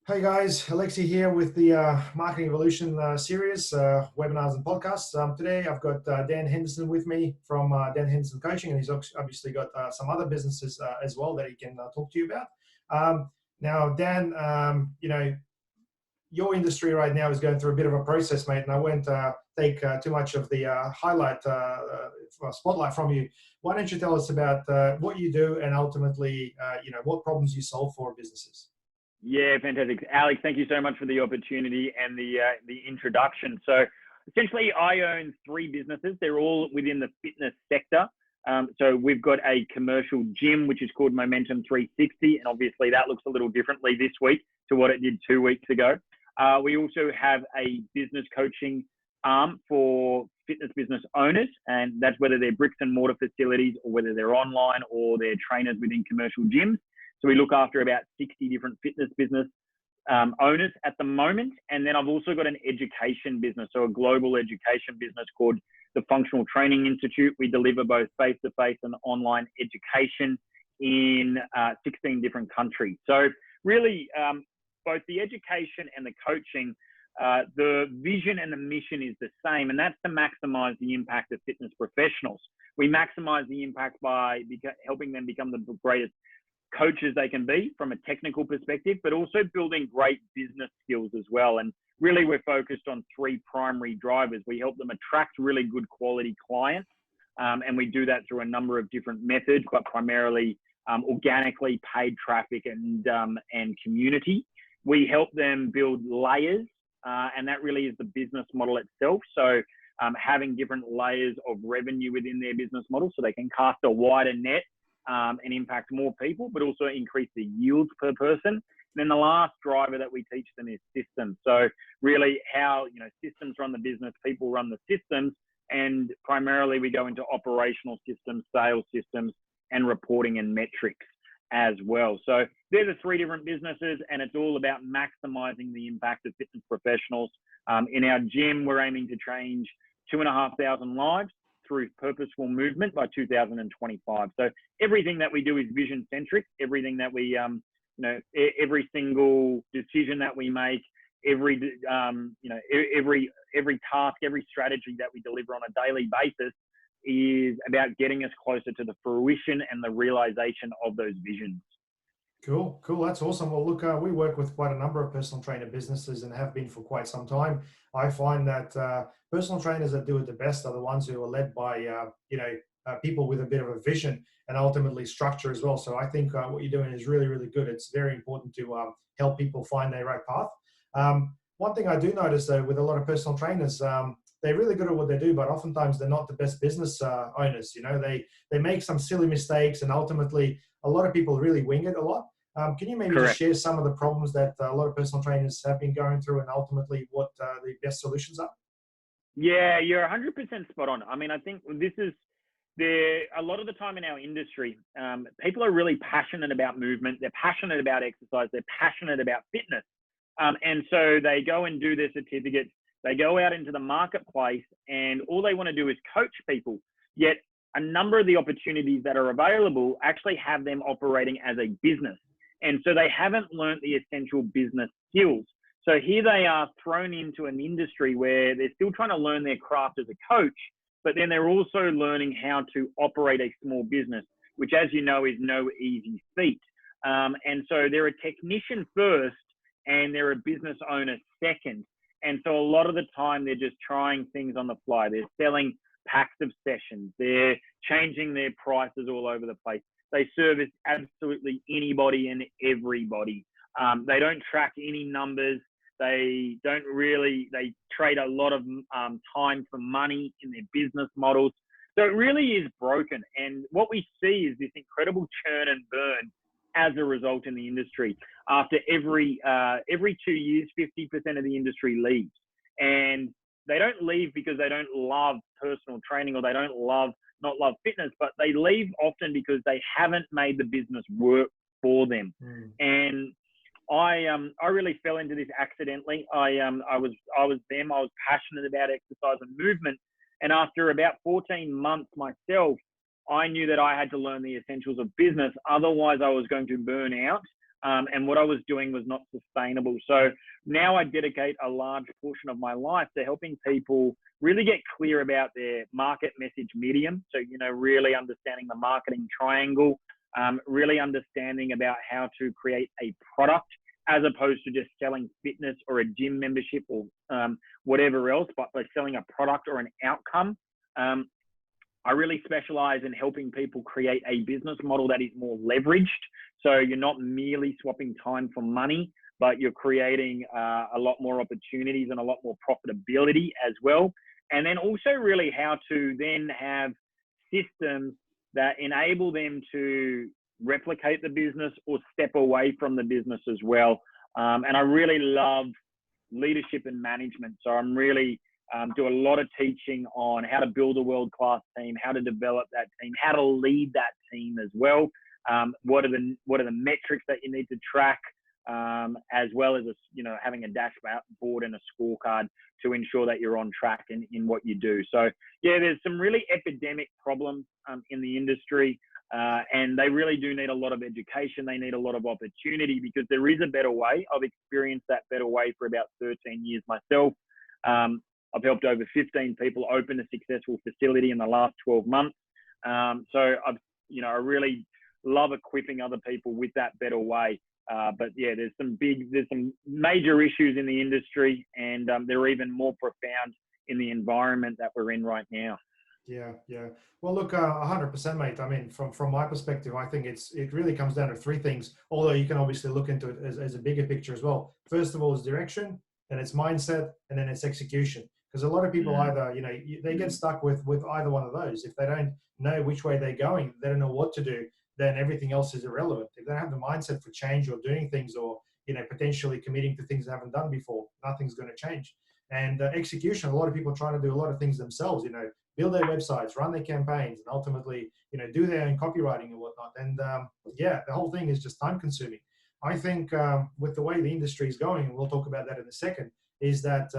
Hey guys, Alexei here with the Marketing Evolution series, webinars and podcasts. Today I've got Dan Henderson with me from Dan Henderson Coaching, and he's obviously got some other businesses as well that he can talk to you about. Now, Dan, your industry right now is going through a bit of a process, mate, and I won't take too much of the spotlight from you. Why don't you tell us about what you do and ultimately, what problems you solve for businesses? Yeah, fantastic. Alex, thank you so much for the opportunity and the introduction. So essentially, I own three businesses. They're all within the fitness sector. So we've got a commercial gym, which is called Momentum 360. And obviously, that looks a little differently this week to what it did 2 weeks ago. We also have a business coaching arm for fitness business owners. And that's whether they're bricks and mortar facilities or whether they're online or they're trainers within commercial gyms. So we look after about 60 different fitness business owners at the moment. And then I've also got an education business, so a global education business called the Functional Training Institute. We deliver both face-to-face and online education in 16 different countries. So really, both the education and the coaching, the vision and the mission is the same, and that's to maximize the impact of fitness professionals. We maximize the impact by helping them become the greatest coaches they can be from a technical perspective, but also building great business skills as well. And really, we're focused on three primary drivers. We help them attract really good quality clients, and we do that through a number of different methods, but primarily organically, paid traffic, and community. We help them build layers, and that really is the business model itself. So having different layers of revenue within their business model so they can cast a wider net and impact more people, but also increase the yields per person. And then the last driver that we teach them is systems. So really how, systems run the business, people run the systems, and primarily we go into operational systems, sales systems, and reporting and metrics as well. So they're the three different businesses, and it's all about maximizing the impact of fitness professionals. In our gym, we're aiming to change 2,500 lives through purposeful movement by 2025. So everything that we do is vision centric. Everything that we, every single decision that we make, every task, every strategy that we deliver on a daily basis is about getting us closer to the fruition and the realization of those visions. Cool. That's awesome. Well, look, we work with quite a number of personal trainer businesses and have been for quite some time. I find that personal trainers that do it the best are the ones who are led by, people with a bit of a vision and ultimately structure as well. So I think what you're doing is really, really good. It's very important to help people find their right path. One thing I do notice though, with a lot of personal trainers, they're really good at what they do, but oftentimes they're not the best business owners. They make some silly mistakes, and ultimately a lot of people really wing it a lot. Can you maybe just share some of the problems that a lot of personal trainers have been going through and ultimately what the best solutions are? Yeah, you're 100% spot on. I mean, I think this is a lot of the time in our industry, people are really passionate about movement. They're passionate about exercise. They're passionate about fitness. And so they go and do their certificates. They go out into the marketplace and all they want to do is coach people. Yet a number of the opportunities that are available actually have them operating as a business. And so they haven't learned the essential business skills. So here they are thrown into an industry where they're still trying to learn their craft as a coach, but then they're also learning how to operate a small business, which, as you know, is no easy feat. And so they're a technician first and they're a business owner second. And so a lot of the time they're just trying things on the fly. They're selling packs of sessions. They're changing their prices all over the place. They service absolutely anybody and everybody. They don't track any numbers. They trade a lot of time for money in their business models. So it really is broken. And what we see is this incredible churn and burn as a result in the industry. After every 2 years, 50% of the industry leaves. And they don't leave because they don't love personal training or they don't not love fitness, but they leave often because they haven't made the business work for them. And I really fell into this accidentally. I was passionate about exercise and movement. And after about 14 months myself, I knew that I had to learn the essentials of business. Otherwise, I was going to burn out and what I was doing was not sustainable. So now I dedicate a large portion of my life to helping people really get clear about their market message medium. So, really understanding the marketing triangle, really understanding about how to create a product as opposed to just selling fitness or a gym membership or whatever else, but by selling a product or an outcome. I really specialize in helping people create a business model that is more leveraged. So you're not merely swapping time for money, but you're creating a lot more opportunities and a lot more profitability as well. And then also really how to then have systems that enable them to replicate the business or step away from the business as well. And I really love leadership and management. So I'm really do a lot of teaching on how to build a world-class team, how to develop that team, how to lead that team as well. What are the metrics that you need to track, as well as having a dashboard and a scorecard to ensure that you're on track in what you do. So yeah, there's some really epidemic problems in the industry, and they really do need a lot of education. They need a lot of opportunity because there is a better way. I've experienced that better way for about 13 years myself. I've helped over 15 people open a successful facility in the last 12 months. So I really love equipping other people with that better way. But yeah, there's some major issues in the industry, and they're even more profound in the environment that we're in right now. Yeah. Well, look, 100%, mate. I mean, from my perspective, I think it really comes down to three things, although you can obviously look into it as a bigger picture as well. First of all is direction, then it's mindset, and then it's execution. Because a lot of people either, they get stuck with either one of those. If they don't know which way they're going, they don't know what to do, then everything else is irrelevant. If they don't have the mindset for change or doing things or, potentially committing to things they haven't done before, nothing's going to change. And execution, a lot of people are trying to do a lot of things themselves, build their websites, run their campaigns, and ultimately, do their own copywriting and whatnot. And the whole thing is just time consuming. I think with the way the industry is going, and we'll talk about that in a second, is that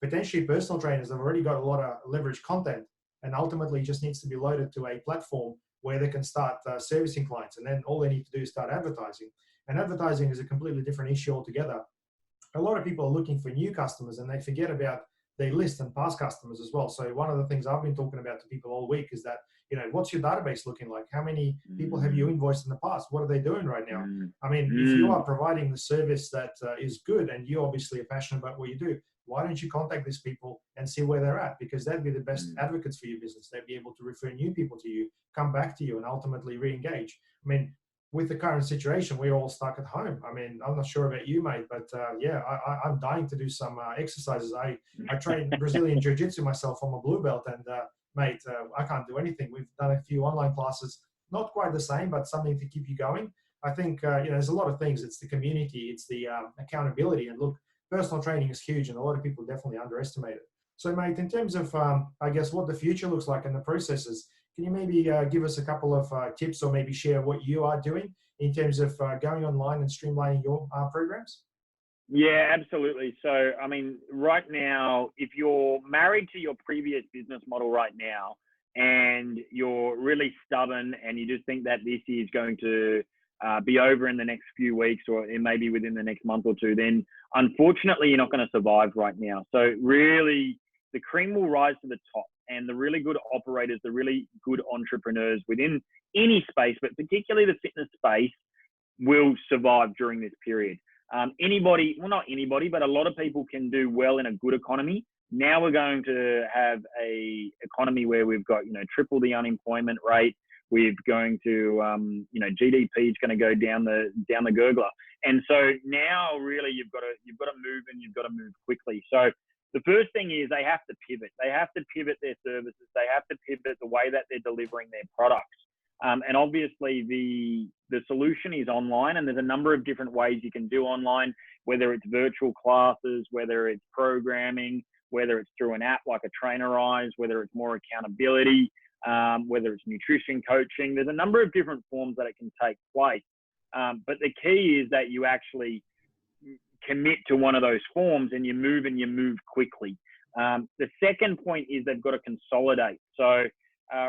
potentially personal trainers have already got a lot of leveraged content, and ultimately just needs to be loaded to a platform where they can start servicing clients. And then all they need to do is start advertising. And advertising is a completely different issue altogether. A lot of people are looking for new customers and they forget about their list and past customers as well. So one of the things I've been talking about to people all week is that, what's your database looking like? How many people have you invoiced in the past? What are they doing right now? I mean, if you are providing the service that is good and you obviously are passionate about what you do, why don't you contact these people and see where they're at? Because they'd be the best advocates for your business. They'd be able to refer new people to you, come back to you, and ultimately re-engage. I mean, with the current situation, we're all stuck at home. I mean, I'm not sure about you, mate, but I'm dying to do some exercises. I train Brazilian Jiu-Jitsu myself. I'm a blue belt, and mate, I can't do anything. We've done a few online classes, not quite the same, but something to keep you going. I think, there's a lot of things. It's the community, it's the accountability. And look, personal training is huge, and a lot of people definitely underestimate it. So, mate, in terms of, I guess, what the future looks like and the processes, can you maybe give us a couple of tips or maybe share what you are doing in terms of going online and streamlining your programs? Yeah, absolutely. So, I mean, right now, if you're married to your previous business model right now and you're really stubborn and you just think that this is going to be over in the next few weeks or it may be within the next month or two, then unfortunately, you're not going to survive right now. So really, the cream will rise to the top, and the really good operators, the really good entrepreneurs within any space, but particularly the fitness space, will survive during this period. Anybody, well, not anybody, but a lot of people can do well in a good economy. Now we're going to have a economy where we've got, triple the unemployment rate. We're going to, GDP is going to go down the gurgler. And so now really you've got to move, and you've got to move quickly. So the first thing is they have to pivot. They have to pivot their services. They have to pivot the way that they're delivering their products. And obviously the solution is online, and there's a number of different ways you can do online, whether it's virtual classes, whether it's programming, whether it's through an app like a Trainerize, whether it's more accountability, whether it's nutrition coaching. There's a number of different forms that it can take place. But the key is that you actually commit to one of those forms and you move quickly. The second point is they've got to consolidate. So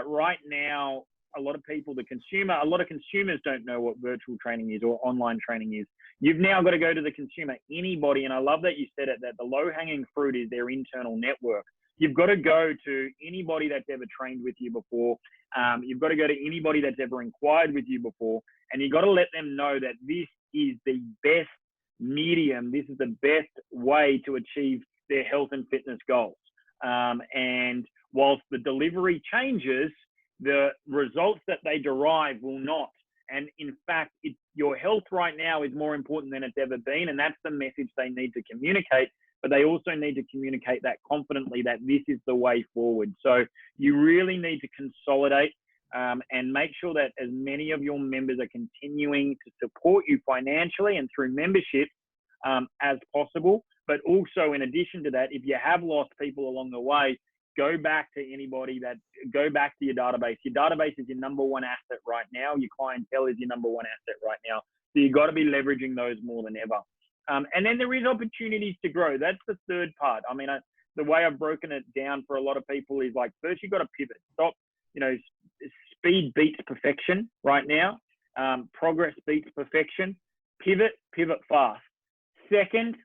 right now, a lot of people, a lot of consumers don't know what virtual training is or online training is. You've now got to go to the consumer, anybody, and I love that you said it, that the low-hanging fruit is their internal network. You've got to go to anybody that's ever trained with you before. You've got to go to anybody that's ever inquired with you before, and you've got to let them know that this is the best medium. This is the best way to achieve their health and fitness goals. And whilst the delivery changes, the results that they derive will not. And in fact, your health right now is more important than it's ever been. And that's the message they need to communicate. But they also need to communicate that confidently, that this is the way forward. So you really need to consolidate and make sure that as many of your members are continuing to support you financially and through membership as possible. But also, in addition to that, if you have lost people along the way, go back to go back to your database. Your database is your number one asset right now. Your clientele is your number one asset right now. So you've got to be leveraging those more than ever. And then there is opportunities to grow. That's the third part. I mean, the way I've broken it down for a lot of people is like, first you've got to pivot. Stop, speed beats perfection right now. Progress beats perfection. Pivot fast. Second,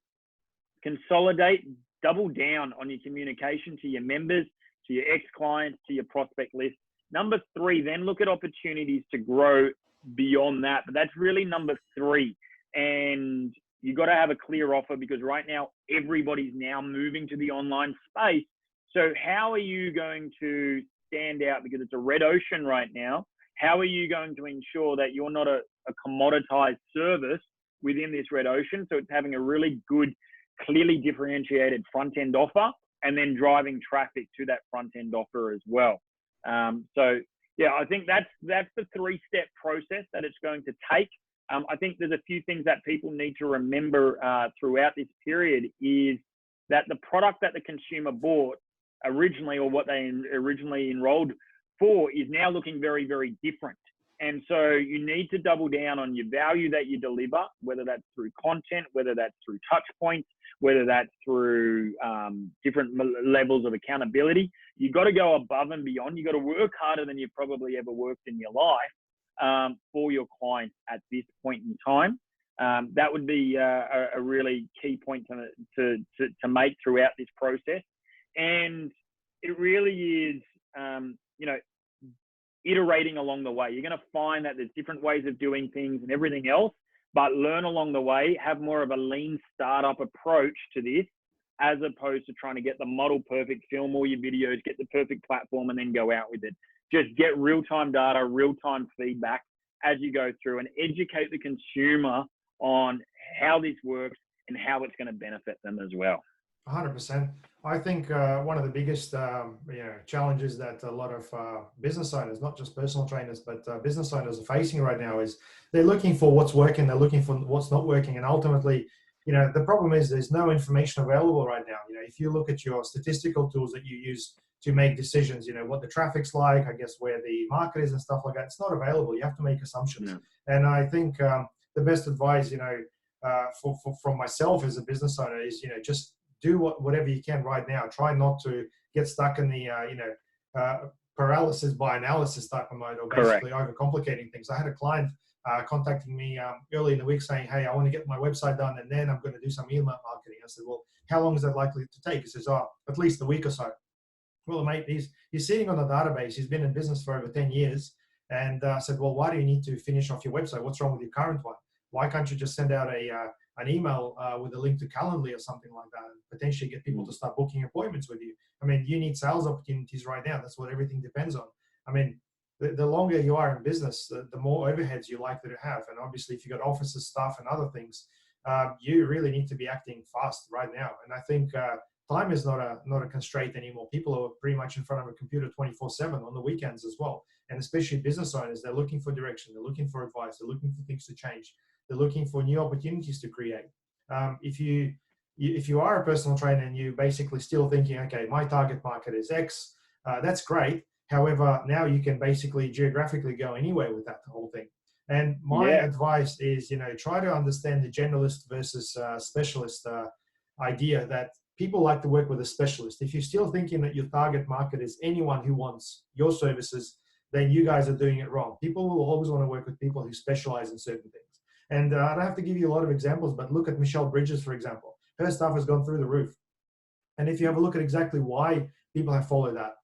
consolidate, double down on your communication to your members, to your ex-clients, to your prospect list. Number three, then look at opportunities to grow beyond that. But that's really number three. And you got to have a clear offer, because right now everybody's now moving to the online space. So how are you going to stand out? Because it's a red ocean right now. How are you going to ensure that you're not a commoditized service within this red ocean? So it's having a really good, clearly differentiated front end offer, and then driving traffic to that front end offer as well. So yeah, I think that's the 3-step process that it's going to take. I think there's a few things that people need to remember throughout this period is that the product that the consumer bought originally, or what they originally enrolled for, is now looking very, very different. And so you need to double down on your value that you deliver, whether that's through content, whether that's through touch points, whether that's through different levels of accountability. You've got to go above and beyond. You've got to work harder than you've probably ever worked in your life for your clients at this point in time. That would be a really key point to make throughout this process. And it really is, iterating along the way. You're going to find that there's different ways of doing things and everything else, but learn along the way, have more of a lean startup approach to this, as opposed to trying to get the model perfect, film all your videos, get the perfect platform, and then go out with it. Just get real-time data, real-time feedback as you go through, and educate the consumer on how this works and how it's going to benefit them as well. 100%. I think one of the biggest challenges that a lot of business owners, not just personal trainers, but business owners are facing right now is they're looking for what's working, they're looking for what's not working, and ultimately, the problem is there's no information available right now. If you look at your statistical tools that you use to make decisions, what the traffic's like, I guess where the market is and stuff like that, it's not available. You have to make assumptions. Yeah. And I think the best advice, from myself as a business owner is, just do whatever you can right now. Try not to get stuck in the, paralysis by analysis type of mode, or basically overcomplicating things. I had a client contacting me early in the week saying, hey, I want to get my website done, and then I'm going to do some email marketing. I said, well, how long is that likely to take? He says, at least a week or so. Well, mate, he's sitting on the database. He's been in business for over 10 years. And I said, well, why do you need to finish off your website? What's wrong with your current one? Why can't you just send out an email with a link to Calendly or something like that, and potentially get people to start booking appointments with you? I mean, you need sales opportunities right now. That's what everything depends on. I mean, the longer you are in business, the more overheads you're likely to have. And obviously, if you've got offices, staff, and other things, you really need to be acting fast right now. And I think time is not a constraint anymore. People are pretty much in front of a computer 24/7 on the weekends as well. And especially business owners, they're looking for direction. They're looking for advice. They're looking for things to change. They're looking for new opportunities to create. If you are a personal trainer and you're basically still thinking, okay, my target market is X, that's great. However, now you can basically geographically go anywhere with that whole thing. And my advice is, try to understand the generalist versus specialist idea, that people like to work with a specialist. If you're still thinking that your target market is anyone who wants your services, then you guys are doing it wrong. People will always want to work with people who specialize in certain things. And I don't have to give you a lot of examples, but look at Michelle Bridges, for example. Her stuff has gone through the roof. And if you have a look at exactly why people have followed that,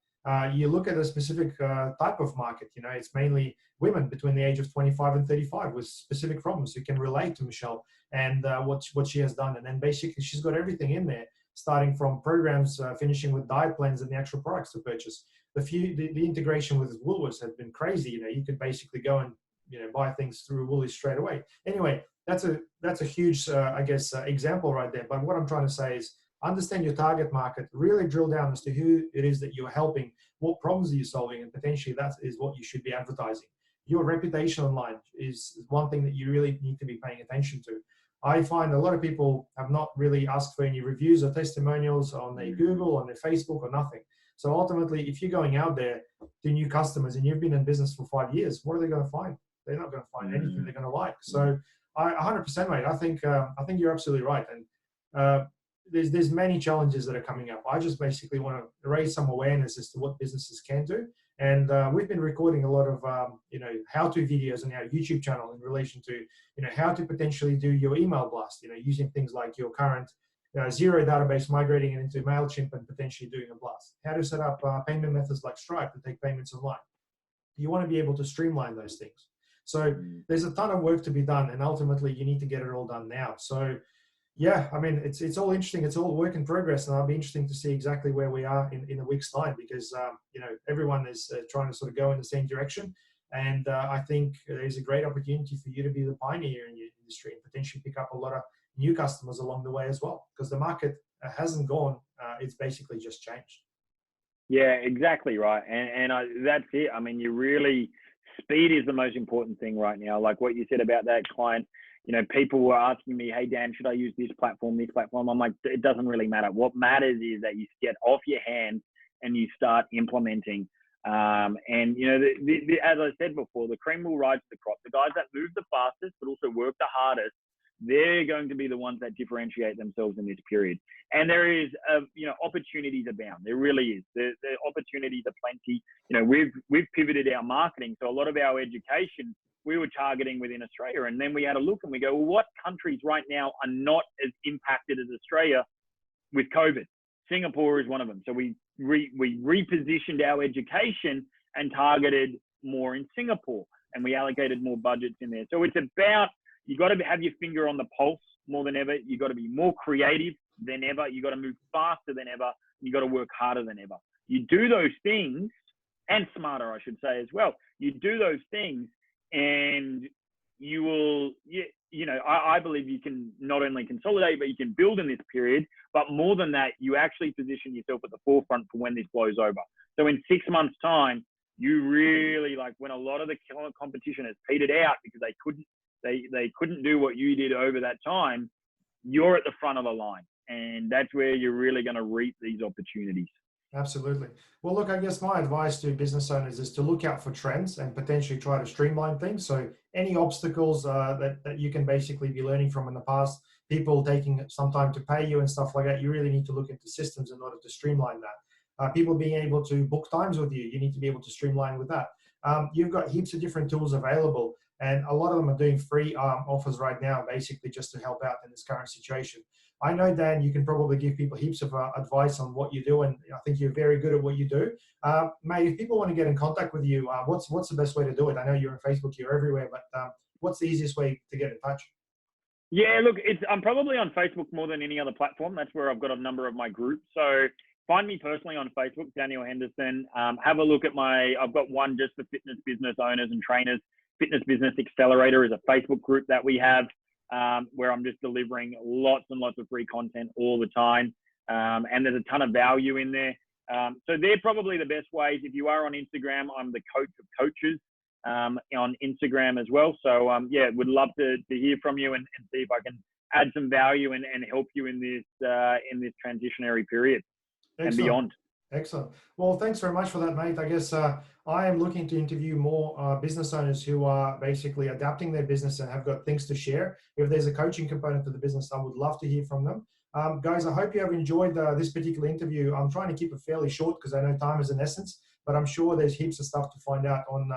you look at a specific type of market, it's mainly women between the age of 25 and 35 with specific problems who can relate to Michelle and what she has done. And then basically she's got everything in there, starting from programs, finishing with diet plans and the actual products to purchase. The integration with Woolworths has been crazy. You could basically go and buy things through Woolies straight away. Anyway, that's a huge, example right there. But what I'm trying to say is, understand your target market, really drill down as to who it is that you're helping, what problems are you solving, and potentially that is what you should be advertising. Your reputation online is one thing that you really need to be paying attention to. I find a lot of people have not really asked for any reviews or testimonials on their Google, on their Facebook, or nothing. So ultimately, if you're going out there to new customers and you've been in business for 5 years, what are they going to find? They're not going to find anything they're going to like. So 100%, mate. I think you're absolutely right. And there's many challenges that are coming up. I just basically want to raise some awareness as to what businesses can do. And we've been recording a lot of how-to videos on our YouTube channel in relation to how to potentially do your email blast. Using things like your current Xero database, migrating it into MailChimp and potentially doing a blast. How to set up payment methods like Stripe to take payments online. You want to be able to streamline those things. So there's a ton of work to be done, and ultimately you need to get it all done now. So yeah, I mean, it's all interesting. It's all work in progress, and it'll be interesting to see exactly where we are in a week's time, because everyone is trying to sort of go in the same direction. And I think there's a great opportunity for you to be the pioneer in your industry and potentially pick up a lot of new customers along the way as well, because the market hasn't gone. It's basically just changed. Yeah, exactly right. And that's it. I mean, speed is the most important thing right now. Like what you said about that client, people were asking me, hey, Dan, should I use this platform? I'm like, it doesn't really matter. What matters is that you get off your hands and you start implementing. As I said before, the cream will rise to the crop. The guys that move the fastest, but also work the hardest, they're going to be the ones that differentiate themselves in this period. And there is, opportunities abound. There really is. The opportunities are plenty. We've pivoted our marketing. So a lot of our education, we were targeting within Australia. And then we had a look and we go, well, what countries right now are not as impacted as Australia with COVID? Singapore is one of them. So we repositioned our education and targeted more in Singapore, and we allocated more budgets in there. So it's about, you got to have your finger on the pulse more than ever. You got to be more creative than ever. You got to move faster than ever. You got to work harder than ever. You do those things, and smarter, I should say as well. You do those things, and you will, I believe you can not only consolidate, but you can build in this period. But more than that, you actually position yourself at the forefront for when this blows over. So in 6 months' time, you really, like when a lot of the competition has petered out because they couldn't do what you did over that time, you're at the front of the line. And that's where you're really going to reap these opportunities. Absolutely. Well, look, I guess my advice to business owners is to look out for trends and potentially try to streamline things. So any obstacles that you can basically be learning from in the past, people taking some time to pay you and stuff like that, you really need to look into systems in order to streamline that. People being able to book times with you, you need to be able to streamline with that. You've got heaps of different tools available, and a lot of them are doing free offers right now, basically just to help out in this current situation. I know, Dan, you can probably give people heaps of advice on what you do, and I think you're very good at what you do. Mate, if people want to get in contact with you, what's the best way to do it? I know you're on Facebook, you're everywhere, but what's the easiest way to get in touch? Yeah, look, I'm probably on Facebook more than any other platform. That's where I've got a number of my groups. So find me personally on Facebook, Daniel Henderson. Have a look at I've got one just for fitness business owners and trainers. Fitness Business Accelerator is a Facebook group that we have. Where I'm just delivering lots and lots of free content all the time. And there's a ton of value in there. So they're probably the best ways. If you are on Instagram, I'm the coach of coaches on Instagram as well. So would love to hear from you and see if I can add some value and help you in this transitionary period. Excellent. And beyond. Excellent. Well, thanks very much for that, mate. I guess I am looking to interview more business owners who are basically adapting their business and have got things to share. If there's a coaching component to the business, I would love to hear from them. Guys, I hope you have enjoyed this particular interview. I'm trying to keep it fairly short because I know time is an essence. but I'm sure there's heaps of stuff to find out on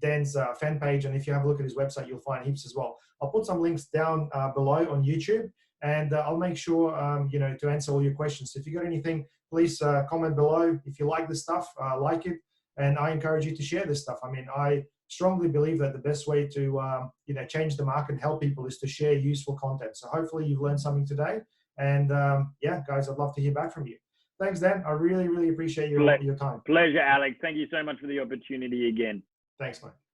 Dan's fan page. And if you have a look at his website, you'll find heaps as well. I'll put some links down below on YouTube, and I'll make sure, to answer all your questions. So if you got anything, please comment below. If you like this stuff, like it. And I encourage you to share this stuff. I mean, I strongly believe that the best way to, change the market and help people is to share useful content. So hopefully you've learned something today. And yeah, guys, I'd love to hear back from you. Thanks, Dan. I really, really appreciate your time. Pleasure, Alex. Thank you so much for the opportunity again. Thanks, mate.